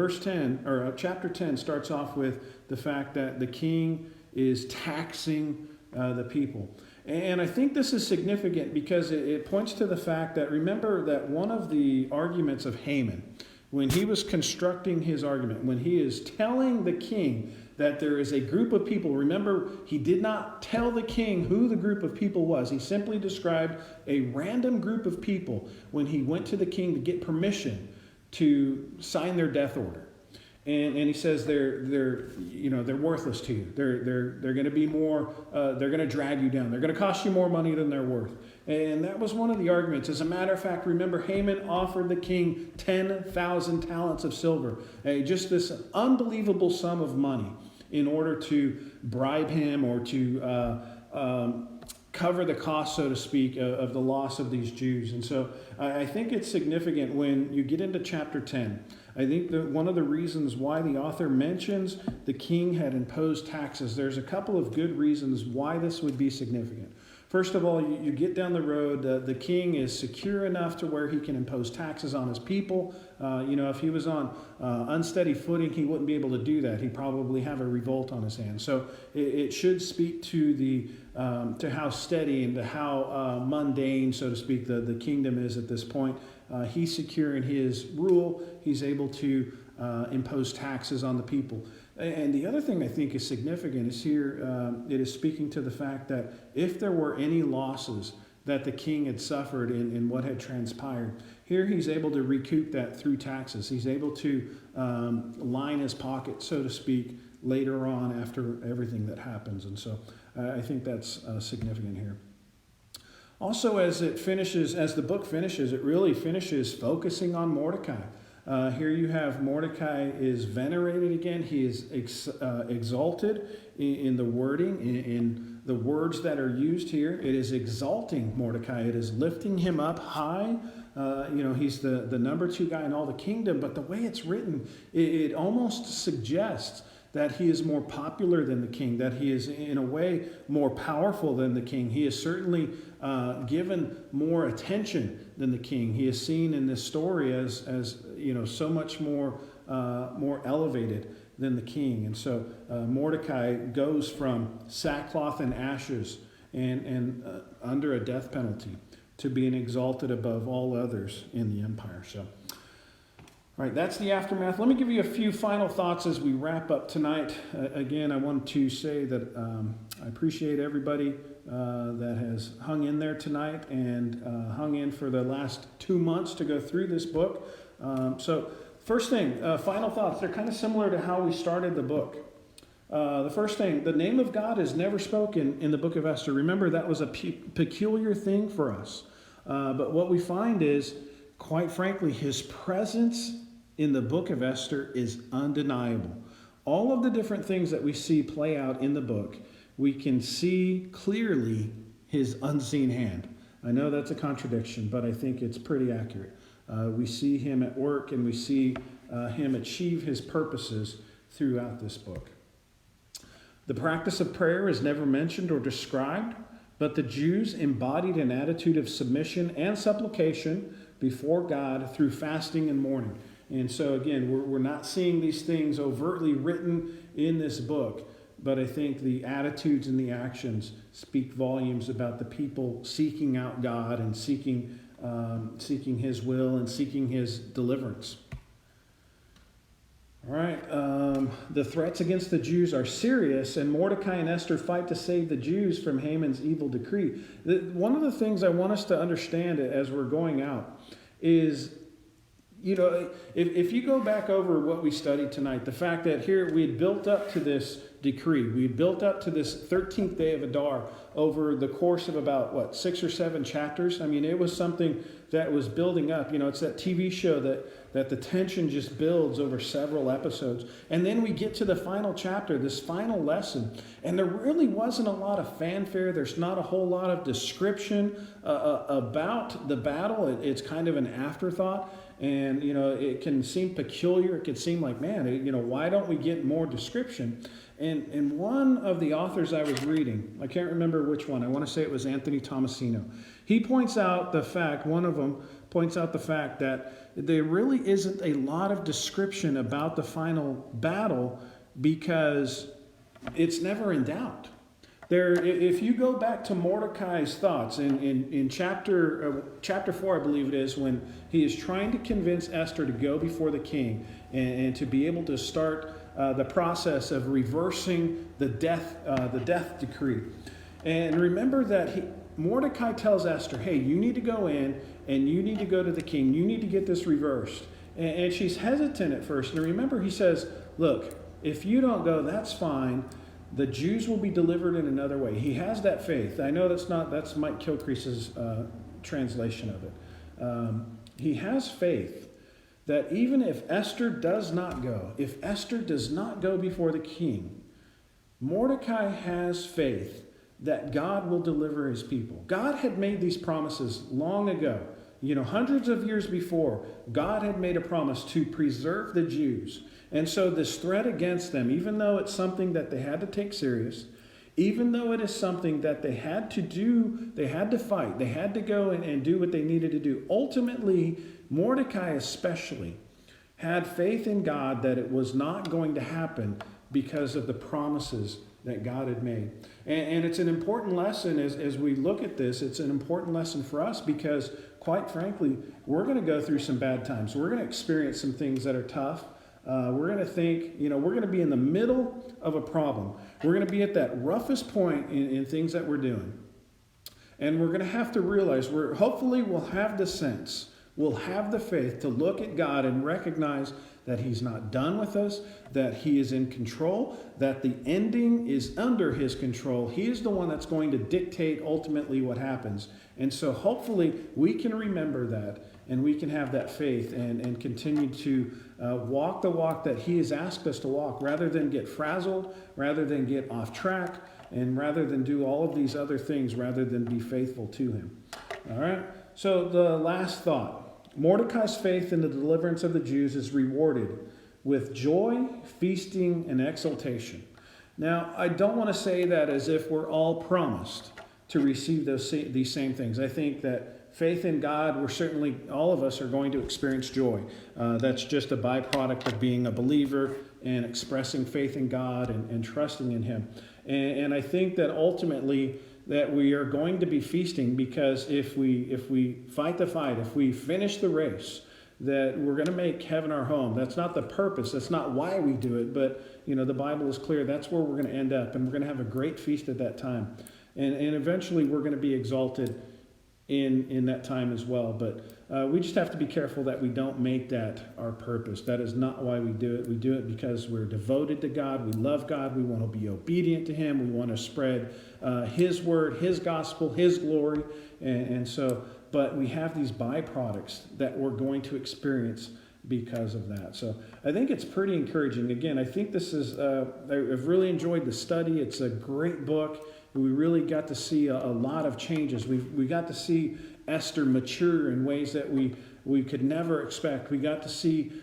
chapter 10 starts off with the fact that the king is taxing the people. And I think this is significant because it points to the fact that, remember that one of the arguments of Haman, when he was constructing his argument, when he is telling the king that there is a group of people, remember, he did not tell the king who the group of people was. He simply described a random group of people when he went to the king to get permission to sign their death order. And he says they're worthless to you. They're going to be more. They're going to drag you down. They're going to cost you more money than they're worth. And that was one of the arguments. As a matter of fact, remember, Haman offered the king 10,000 talents of silver, just this unbelievable sum of money, in order to bribe him or to cover the cost, so to speak, of the loss of these Jews. And so I think it's significant when you get into chapter 10. I think that one of the reasons why the author mentions the king had imposed taxes, there's a couple of good reasons why this would be significant. First of all, you get down the road, the king is secure enough to where he can impose taxes on his people. If he was on unsteady footing, he wouldn't be able to do that. He'd probably have a revolt on his hands. So it should speak to to how steady and to how mundane, so to speak, the kingdom is at this point. He's secure in his rule. He's able to impose taxes on the people. And the other thing I think is significant is here, it is speaking to the fact that if there were any losses that the king had suffered in what had transpired, here he's able to recoup that through taxes. He's able to line his pocket, so to speak, later on after everything that happens. And so I think that's significant here. Also, as the book finishes, it really finishes focusing on Mordecai. Here you have Mordecai is venerated again. He is exalted in the wording, in the words that are used here. It is exalting Mordecai. It is lifting him up high. He's the number 2 guy in all the kingdom. But the way it's written, it almost suggests that he is more popular than the king, that he is in a way more powerful than the king. He is certainly given more attention than the king. He is seen in this story as so much more elevated than the king. And so Mordecai goes from sackcloth and ashes and under a death penalty to being exalted above all others in the empire. So, all right, that's the aftermath. Let me give you a few final thoughts as we wrap up tonight. Again, I want to say that I appreciate everybody that has hung in there tonight and hung in for the last 2 months to go through this book. So first thing, final thoughts. They're kind of similar to how we started the book. The first thing, the name of God is never spoken in the book of Esther. Remember, that was a peculiar thing for us. But what we find is, quite frankly, his presence in the book of Esther is undeniable. All of the different things that we see play out in the book, we can see clearly his unseen hand. I know that's a contradiction, but I think it's pretty accurate. We see him at work, and we see him achieve his purposes throughout this book. The practice of prayer is never mentioned or described, but the Jews embodied an attitude of submission and supplication before God through fasting and mourning. And so again, we're not seeing these things overtly written in this book, but I think the attitudes and the actions speak volumes about the people seeking out God and seeking his will and seeking his deliverance. All right, the threats against the Jews are serious, and Mordecai and Esther fight to save the Jews from Haman's evil decree. One of the things I want us to understand as we're going out is, if you go back over what we studied tonight, the fact that here we had built up to this decree, we had built up to this 13th day of Adar, over the course of about, 6 or 7 chapters. I mean, it was something that was building up. It's that TV show that the tension just builds over several episodes. And then we get to the final chapter, this final lesson, and there really wasn't a lot of fanfare. There's not a whole lot of description about the battle. It's kind of an afterthought. And, it can seem peculiar. It can seem like, man, why don't we get more description? And one of the authors I was reading, I can't remember which one. I want to say it was Anthony Tomasino. He points out the fact, one of them points out the fact that there really isn't a lot of description about the final battle because it's never in doubt. If you go back to Mordecai's thoughts in chapter 4, I believe it is, when he is trying to convince Esther to go before the king and to be able to start the process of reversing the death decree. And remember that Mordecai tells Esther, hey, you need to go in and you need to go to the king. You need to get this reversed. And she's hesitant at first. And remember, he says, look, if you don't go, that's fine. The Jews will be delivered in another way. He has that faith. I know that's Mike Kilcrease's translation of it. He has faith that even if Esther does not go, if Esther does not go before the king, Mordecai has faith that God will deliver his people. God had made these promises long ago. Hundreds of years before, God had made a promise to preserve the Jews. And so this threat against them, even though it's something that they had to take serious, even though it is something that they had to do, they had to fight, they had to go and do what they needed to do. Ultimately, Mordecai especially had faith in God that it was not going to happen because of the promises that God had made. And it's an important lesson as we look at this. It's an important lesson for us because, quite frankly, we're going to go through some bad times. We're going to experience some things that are tough. We're going to think, we're going to be in the middle of a problem. We're going to be at that roughest point in things that we're doing. And we're going to have to realize, hopefully we'll have the sense, we'll have the faith to look at God and recognize that he's not done with us, that he is in control, that the ending is under his control. He is the one that's going to dictate ultimately what happens. And so hopefully we can remember that and we can have that faith and continue to walk the walk that he has asked us to walk, rather than get frazzled, rather than get off track, and rather than do all of these other things, rather than be faithful to him. All right. So the last thought. Mordecai's faith in the deliverance of the Jews is rewarded with joy, feasting, and exultation. Now, I don't want to say that as if we're all promised to receive these same things. I think that faith in God, all of us are going to experience joy. That's just a byproduct of being a believer and expressing faith in God and trusting in him. And I think that ultimately that we are going to be feasting, because if we fight the fight, if we finish the race, that we're going to make heaven our home. That's not the purpose. That's not why we do it. But, the Bible is clear. That's where we're going to end up. And we're going to have a great feast at that time. And eventually we're going to be exalted in that time as well. But we just have to be careful that we don't make that our purpose. That is not why we do it. We do it because we're devoted to God. We love God. We want to be obedient to him. We want to spread his word, his gospel, his glory. And so, but we have these byproducts that we're going to experience because of that. So I think it's pretty encouraging. Again, I think this is, I've really enjoyed the study. It's a great book. We really got to see a lot of changes. We got to see Esther mature in ways that we could never expect. We got to see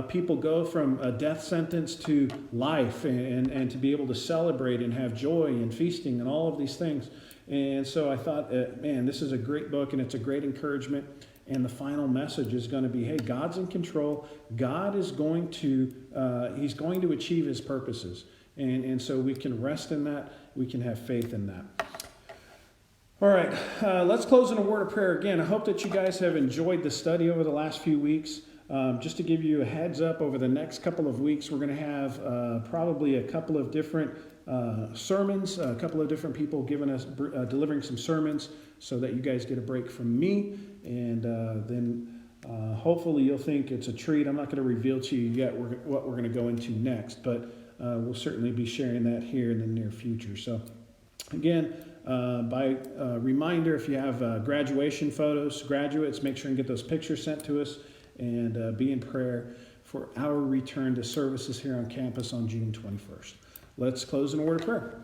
people go from a death sentence to life and to be able to celebrate and have joy and feasting and all of these things. And so I thought, man, this is a great book and it's a great encouragement. And the final message is going to be, hey, God's in control. God is going to, he's going to achieve his purposes. And so we can rest in that. We can have faith in that. All right, let's close in a word of prayer again. I hope that you guys have enjoyed the study over the last few weeks. Just to give you a heads up, over the next couple of weeks, we're going to have probably a couple of different sermons, a couple of different people delivering some sermons so that you guys get a break from me. And then hopefully you'll think it's a treat. I'm not going to reveal to you yet what we're going to go into next, but we'll certainly be sharing that here in the near future. So again, By reminder, if you have graduation photos, graduates, make sure and get those pictures sent to us, and be in prayer for our return to services here on campus on June 21st. Let's close in a word of prayer.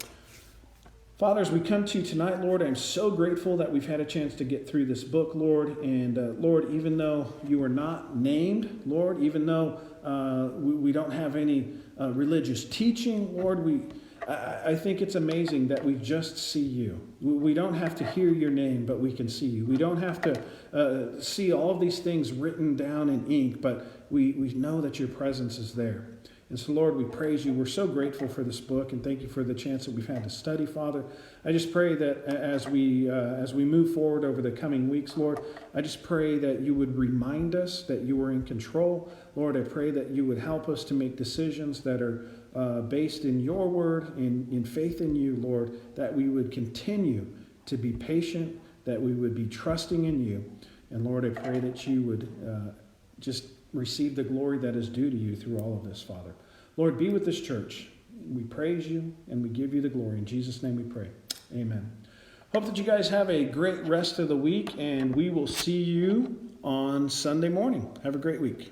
Father, as we come to you tonight, Lord, I'm so grateful that we've had a chance to get through this book, Lord. And Lord, even though you are not named, Lord, even though we don't have any religious teaching, Lord, I think it's amazing that we just see you. We don't have to hear your name, but we can see you. We don't have to see all of these things written down in ink, but we know that your presence is there. And so, Lord, we praise you. We're so grateful for this book, and thank you for the chance that we've had to study, Father. I just pray that as we move forward over the coming weeks, Lord, I just pray that you would remind us that you are in control. Lord, I pray that you would help us to make decisions that are based in your word, in faith in you, Lord, that we would continue to be patient, that we would be trusting in you. And Lord, I pray that you would just receive the glory that is due to you through all of this, Father. Lord, be with this church. We praise you and we give you the glory. In Jesus' name we pray. Amen. Hope that you guys have a great rest of the week, and we will see you on Sunday morning. Have a great week.